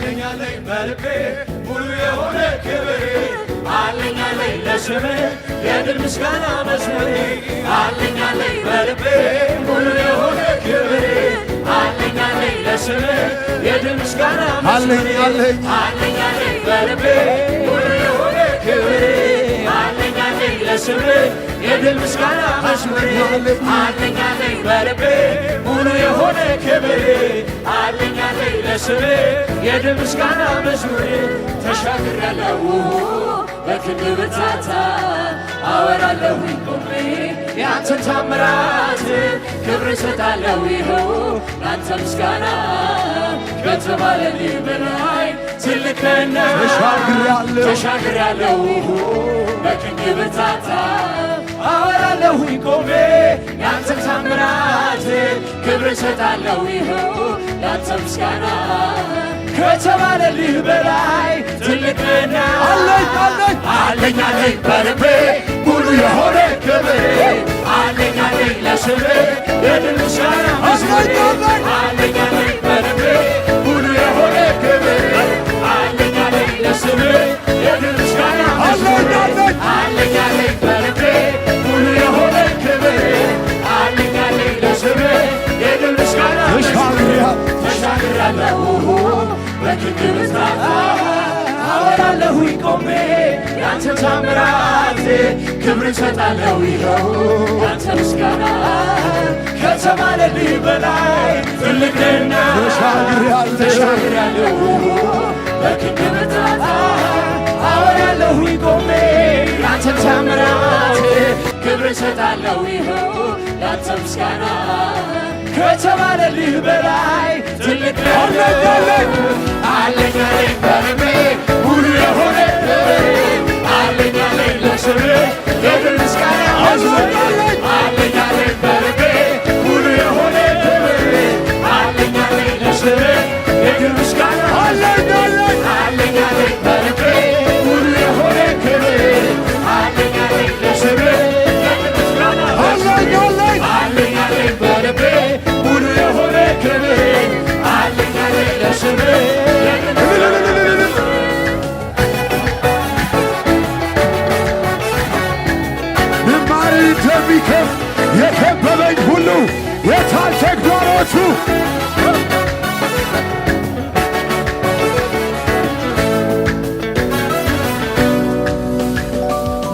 አለኝ አለኝ በልቤ ሙሉ የሆነ ክብር አለኝ አለኝ ለስምህ የድል ምስጋና መዝሙር አለኝ አለኝ በልቤ ሙሉ የሆነ ክብር አለኝ አለኝ ለስምህ የድል ምስጋና መዝሙር አለኝ አለኝ በልቤ ሙሉ የሆነ ክብር አለኝ አለኝ ለስምህ የድል ምስጋና መዝሙር አለኝ አለኝ በልቤ ሙሉ የሆነ ክብር አለኝ አለኝ ለስምህ የድል ምስጋና መዝሙር ተሻግሬያለሁ በክንድ ብርታት አወራለሁኝ ቆሜ ያንተን ታምራት ክብር እሰጣለሁ ይኸው ላንተ ምስጋና ከተባለልኝ በላይ ትልቅ ነህ ተሻግሬያለሁ በክንድ ብርታት አወራለሁኝ ቆሜ ያንተን ታምራት ክብር እሰጣለሁ ይኸው ላንተ ምስጋና ከተባለልህ በላይ ትልቅ ነህ አለኝ አለኝ በልቤ ሙሉ የሆነ ክብር አለኝ አለኝ ለስምህ የድል ምስጋና መዝሙር አለኝ አለኝ በልቤ ሙሉ የሆነ ክብር አለኝ አለኝ ለስምህ የድል ምስጋና መዝሙር አለኝ አለኝ በልቤ ሙሉ የሆነ ክብር አለኝ አለኝ ለስምህ የድል ምስጋና መዝሙር ተሻግሬያለሁ በክንድ ብርታት አወራለሁኝ ቆሜ ያንተን ታምራት ክብር እሰጣለሁ ይኸው ያንተ ምስጋና ከተባለልኝ በላይ ትልቅ ነህና ተሻግሬያለሁ በክንድ ብርታት አወራለሁኝ ቆሜ ያንተን ታምራት ክብር እሰጣለሁ ይኸው ያንተ ምስጋና ከተባለልህ በላይ ትልቅ ነህ አለኝ አለኝ በልቤ ሙሉ የሆነ አለኝ አለኝ ለስምህ የድል ምስጋና መዝሙር አለኝ አለኝ በልቤ ሙሉ የሆነ አለኝ አለኝ ለስምህ የድል ምስጋና አለኝ አለኝ በልቤ ሙሉ የሆነ ክብር አለኝ አለኝ ለስምህ የድል ምስጋና አለኝ አለኝ በልቤ ሙሉ የሆነ ክብር አለኝ አለኝ ለስምህ እንደሚከፍ የከበበኝ ሁሉ የታል ተግዳሮቱ?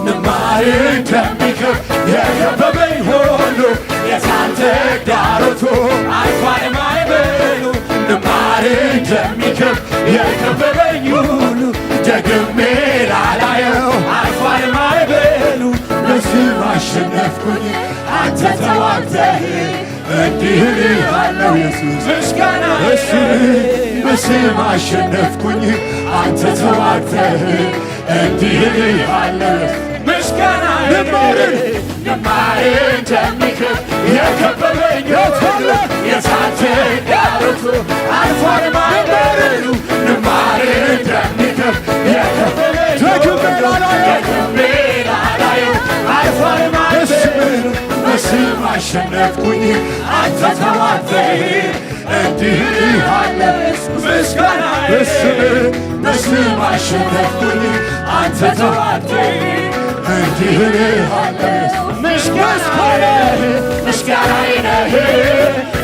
ንማር እንደሚከፍ የከበበኝ ሁሉ የታል ተግዳሮቱ? አልፏል ማዕበሉ ንማር እንደሚከፍ የከበበኝ ሁሉ ደግሜ ላላየው አልፏል ማዕበሉ በስም አሸነፍኩኝ አንተ ተዋግተህ እንዲህ እልሃለሁ ኢየሱስ ምስጋና በስም አሸነፍኩኝ አንተ ተዋግተህ እንዲህ እልሃለሁ ምስጋና ንማር እንደሚከፍ የከበበኝ ሁሉ የታል ተግዳሮቱ? አልፏል ማዕበሉ ንማር እንደሚከፍ የከበበኝ ደግሜ ላላየው አልፏል ማዕበሉ በስም አሸነፍኩኝ አንተ ተዋግተህ እንዲህ እልሃለሁ ምስጋና በስም አሸነፍኩኝ አንተ ተዋግተህ እንዲህ እልሃለሁ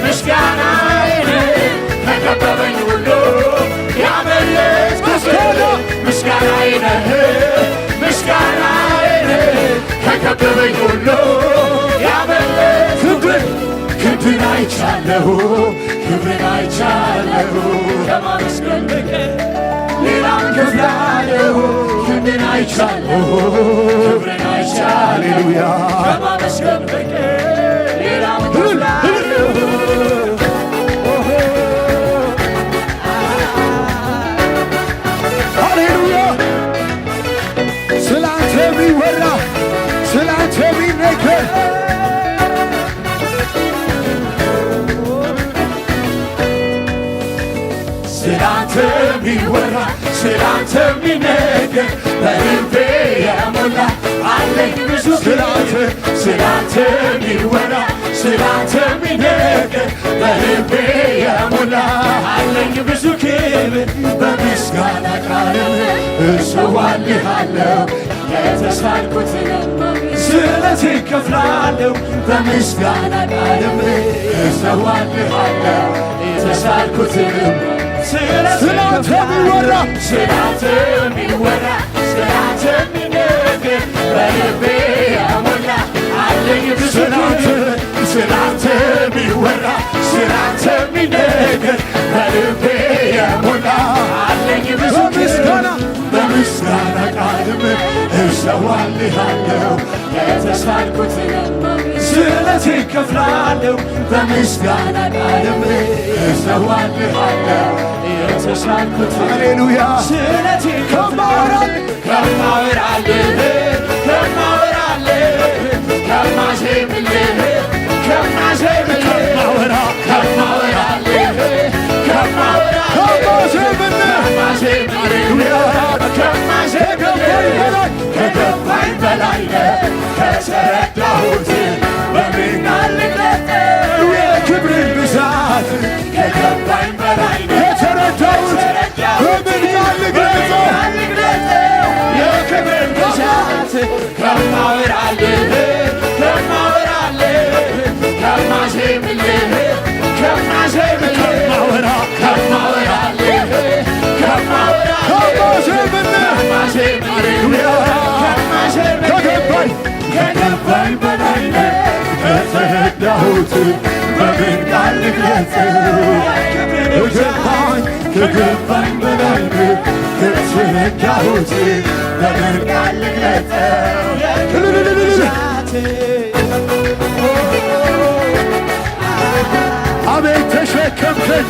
ምስጋናዬ ነህ ከከበበኝ ሁሉ ያመለጥኩህ ምስጋናዬ ነህ ከከበበኝ ሁሉ ያመለጥኩህ ክንድን አይቻለሁ ክብርን አይቻለሁ ከማመስገን በቀር ሌላም ከፍላለሁ ክንድን አይቻለሁ ክብርን አይቻለሁ ከማመስገን በቀር ሌላም ከፍላለሁ ሃሌሉያ ስላንተ የሚወራ ስላንተ የሚነገር ስላንተ የሚወራ ስላንተ የሚነገር በልቤ የሞላ አለኝ ብዙ ስላንተ የሚወራ ስላንተ የሚነገር በልቤ የሞላ አለኝ ብዙ ክብር ቃልም እሰዋልሃለሁ የተሳልኩትንም ስለቴን እከፍላለሁ በምስጋና ቃልም እሰዋልሃለሁ የተሳልኩትንም ስላንተ የሚወራ ስላንተ የሚወራ ስላንተ የሚነገር በልቤ የሞላ አለኝ ብዙ ስላንተ የሚወራ ስላንተ የሚነገር በልቤ የሞላ አለኝ ብዙ በምስጋና ቃልም እሰዋልሃለሁ የተሳልኩትንም ስለቴን እከፍላለሁ በምስጋና ቃልም እሰዋልሃለሁ የተሳልኩትን ሃሌሉያ ስለቴን ከማወራልህ ከገባኝ በላይ ከተረዳሁት በምን ቃል ልግለጠው የክብርን ብዛት ከገባኝ በላይ ከተረዳሁት በምን ቃል ልግለጠው የክብርን ብዛት ከማወራልህ ከገባኝ በላይ ከተረዳሁት በምን ቃል ልግለጸው ከገባኝ በላይ ከተረዳሁት በምን ቃል ልግለጸው አቤት ተሸከምከኝ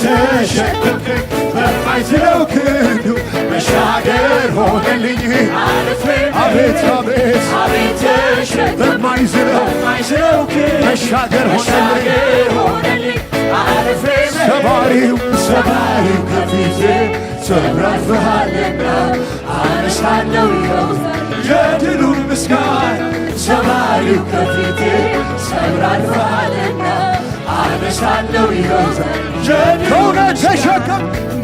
ተሸከምከኝ በማይችለው ክንዱ መሻገር ሆነልኝ አቤት አቤት በማይችለው መሻገር ሆነልኝ ሰባሪው ከፊቴ ተራፍሃልና አነሳለሁ የድሉን ምስጋና ሰባሪው ከፊቴ ተራፍሃልና አነሳለሁ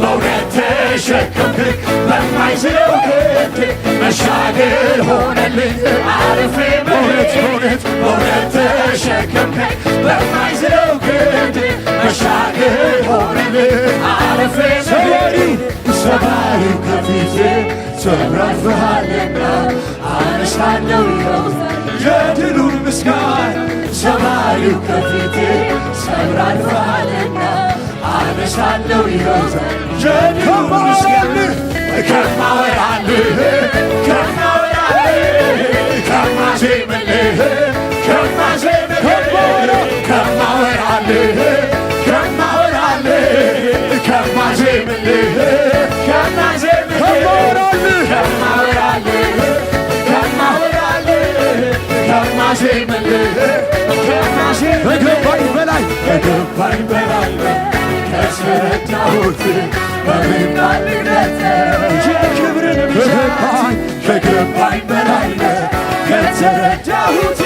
በእውነት ተሸከምከኝ በማይችለው ክንድ መሻገር ሆነልኝ አልፌ በእውነት ተሸከምከኝ በማይችለው ክንድ መሻገር ሆነልኝ አልፌ ሰባሪው ከፊቴ ተራፍሃልና አነሳለሁ የድሉን ምስጋና ሰባሪው ከፊቴ ሰብራልፋልና አነሳለሁ የድሉን ምስጋና ከማወራልህ ከማዜምልህ ከገባኝ በላይ ከተረዳሁት በምን ቃል ልግለጸው የክብርን ብዛት ከገባኝ በላይ ከተረዳሁት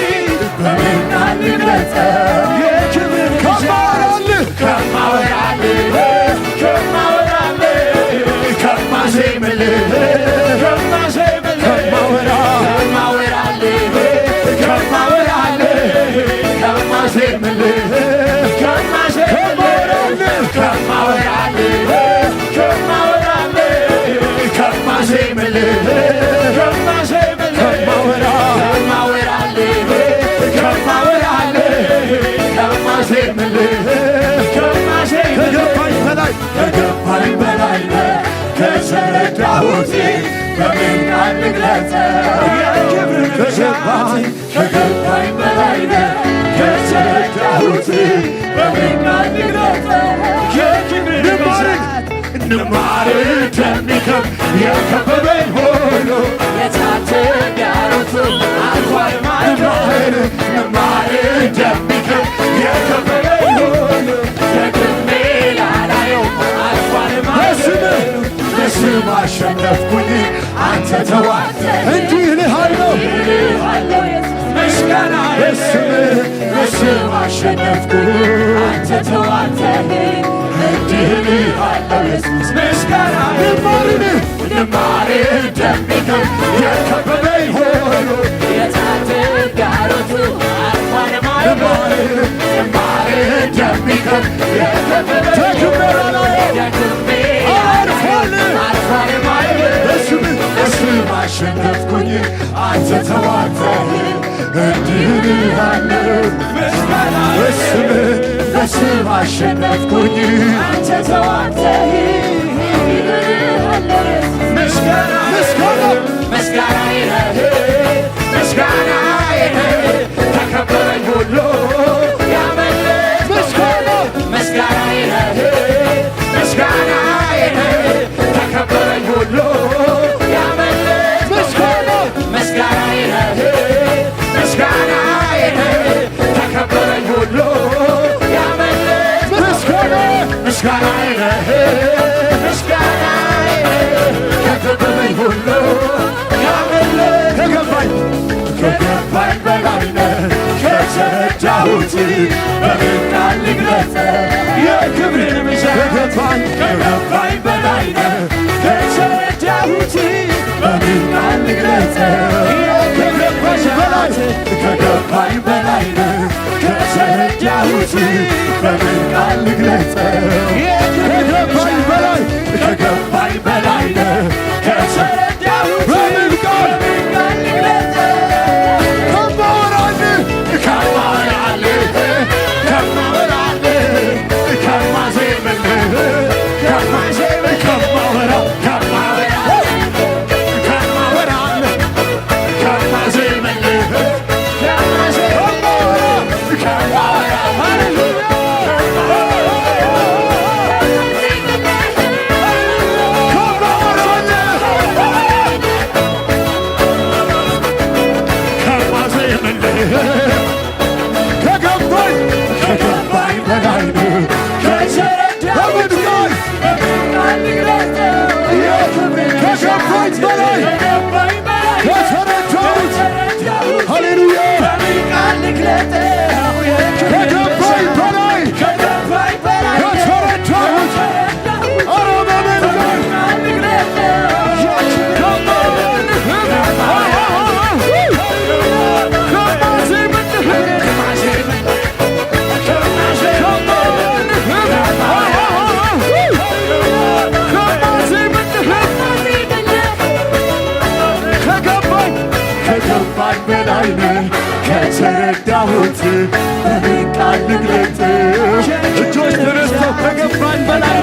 በምን ቃል ልግለጸው የክብርን ብዛት ከማወራልህ ከማዜምልህ ከገባኝ በላይ ከተረዳሁት በምን ቃል ልግለጸው የክብርን ብዛት ከገባኝ በላይ ከተረዳሁት በምን ቃል ልግለጸው የክብርን ብዛት ንማር እንደሚከብ የከበበኝ ሆኖ የታተም ያሉት አልፏል ማይባል ንማር እንደሚከብ የከበበኝ ሆኖ ደግሜ ላላየው አልፏል ማይባል በስም አሸነፍኩኝ አንተ ተዋርደህ እንዲህ እልሃለሁ ምስጋና በስም አሸነፍኩ አንተ ተዋርደህ እንዲህ እልሃለሁ ኢየሱስ ምስጋና ንማሬ እንደሚከብድ የከበበኝ ሁሉ የታንተ ጋሮቱ አልፏል ማለት ንማሬ እንደሚከብድ የከበበኝ ሁሉ አልፏል ማለት በስም አሸነፍኩኝ አንተ ተዋርደህ እንዲህ እልሃለሁ ምስጋና በስም አሸነፍኩኝ አንተ ተዋርደህ ምስጋናዬ ተከበረኝ ሁሉ ያመለክ ምስጋናዬ ተከበረኝ ሁሉ ያመለክ ምስጋናዬ ተከበረኝ ሁሉ ያመለክ ምስጋናዬ ከከበበኝ ሁሉ ያመለክ ከገባኝ በላይ ነህ ከተረዳሁት በምን ቃል ልግለጸው የክብርን ብዛት ከገባኝ በላይ ነህ ከተረዳሁት በምን ቃል ልግለጸው ከገባኝ በላይ ነህ ከተረዳሁት በምን ቃል ልግለጸው ከገባኝ በላይ ነህ ከተረዳሁት በምን ቃል ከተረዳሁት በምን ቃል ልግለጽ እጆች ተነስተው ከገባኝ በላይ